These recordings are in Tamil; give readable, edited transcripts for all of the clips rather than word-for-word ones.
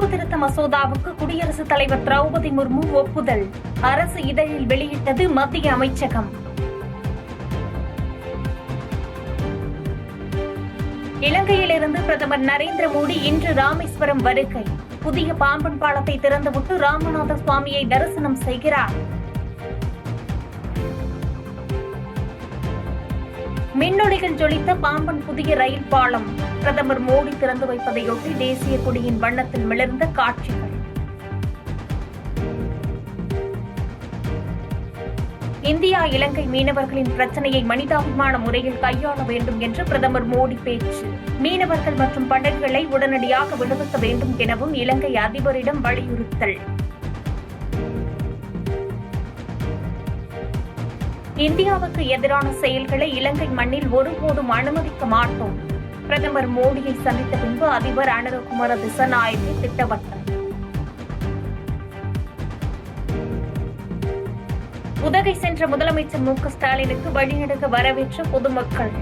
உப்பு திருத்த மசோதாவுக்கு குடியரசுத் தலைவர் திரௌபதி முர்மு ஒப்புதல். அரசு இதழில் வெளியிட்டது மத்திய அமைச்சகம். இலங்கையிலிருந்து பிரதமர் நரேந்திர மோடி இன்று ராமேஸ்வரம் வருகை. புதிய பாம்பன் பாலத்தை திறந்துவிட்டு ராமநாத சுவாமியை தரிசனம் செய்கிறார். மின்னொளிகள் ஜொலித்த பாம்பன் புதிய ரயில் பாலம். பிரதமர் மோடி திறந்து வைப்பதையொட்டி தேசிய கொடியின் வண்ணத்தில் மிளர்ந்த காட்சிகள். இந்தியா இலங்கை மீனவர்களின் பிரச்சனையை மனிதாபிமான முறையில் கையாள வேண்டும் என்று பிரதமர் மோடி பேச்சு. மீனவர்கள் மற்றும் படகுகளை உடனடியாக விடுவிக்க வேண்டும் எனவும் இலங்கை அதிபரிடம் வலியுறுத்தல். இந்தியாவுக்கு எதிரான செயல்களை இலங்கை மண்ணில் ஒருபோதும் அனுமதிக்க மாட்டோம். பிரதமர் மோடியை சந்தித்த பின்பு அதிபர் அனுரகுமார திசாநாயக்கே திட்டவட்டம். உதகை சென்ற முதலமைச்சர் மு க ஸ்டாலினுக்கு வழிநெடுக வரவேற்ற பொதுமக்கள்.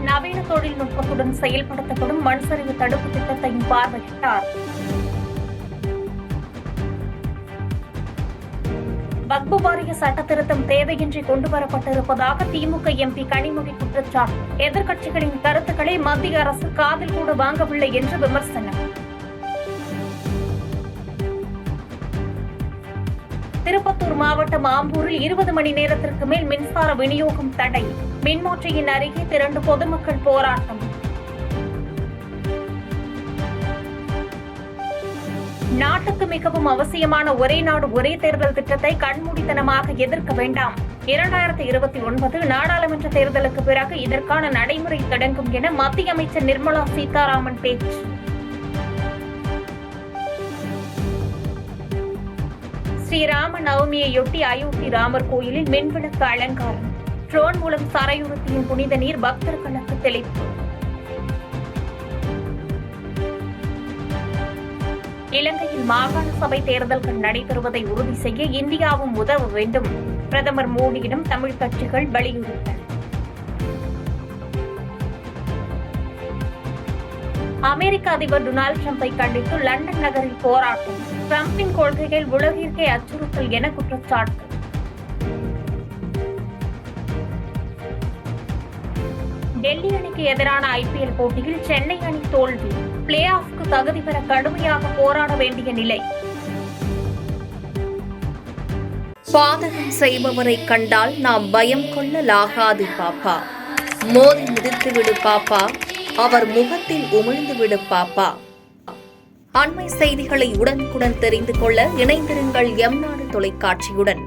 நவீன தொழில்நுட்பத்துடன் செயல்படுத்தப்படும் மண்சரிவு தடுப்பு திட்டத்தையும் பார்வையிட்டார். வக்பு வாரிய சட்ட திருத்தம் தேவையின்றி கொண்டுவரப்பட்டிருப்பதாக திமுக எம்பி கனிமொழி குற்றச்சாட்டு. எதிர்க்கட்சிகளின் கருத்துக்களை மத்திய அரசு காதில் கூட வாங்கவில்லை என்று விமர்சனம். திருப்பத்தூர் மாவட்டம் ஆம்பூரில் 20 மணி நேரத்திற்கு மேல் மின்சார விநியோகம் தடை. மின்மாற்றியின் அருகே திரண்டு பொதுமக்கள் போராட்டம். நாட்டுக்கு மிகவும் அவசியமான ஒரே நாடு ஒரே தேர்தல் திட்டத்தை கண்மூடித்தனமாக எதிர்க்க வேண்டாம். 2029 நாடாளுமன்ற தேர்தலுக்கு பிறகு இதற்கான நடைமுறை தொடங்கும் என மத்திய அமைச்சர் நிர்மலா சீதாராமன் பேச்சு. ஸ்ரீராம நவமியையொட்டி அயோத்தி ராமர் கோயிலில் மின்விளக்கு அலங்காரம். ட்ரோன் மூலம் சரையுறுத்தியின் புனித நீர் பக்தர்களுக்கு தெளிப்பு. இலங்கையில் மாகாண சபை தேர்தல்கள் நடைபெறுவதை உறுதி செய்ய இந்தியாவும் உதவ வேண்டும். பிரதமர் மோடியிடம் தமிழ் கட்சிகள் வலியுறுத்தல். அமெரிக்க அதிபர் டொனால்டு டிரம்பை கண்டித்து லண்டன் நகரில் போராட்டம். டிரம்பின் கொள்கைகள் உலகிற்கே அச்சுறுத்தல் என குற்றச்சாட்டு. டெல்லி அணிக்கு எதிரான ஐபிஎல் போட்டியில் சென்னை அணி தோல்வி. பிளே ஆஃப்க்கு தகுதி பெற கடுமையாக போராட வேண்டிய நிலை. பாதகம் செய்பவரை கண்டால் நாம் பயம் கொள்ளலாகாது பாப்பா. மோதி மிதித்துவிடு பாப்பா, அவர் முகத்தில் உமிழ்ந்துவிடு பாப்பா. அண்மை செய்திகளை உடனுக்குடன் தெரிந்து கொள்ள இணைந்திருங்கள் எம் நாடு தொலைக்காட்சியுடன்.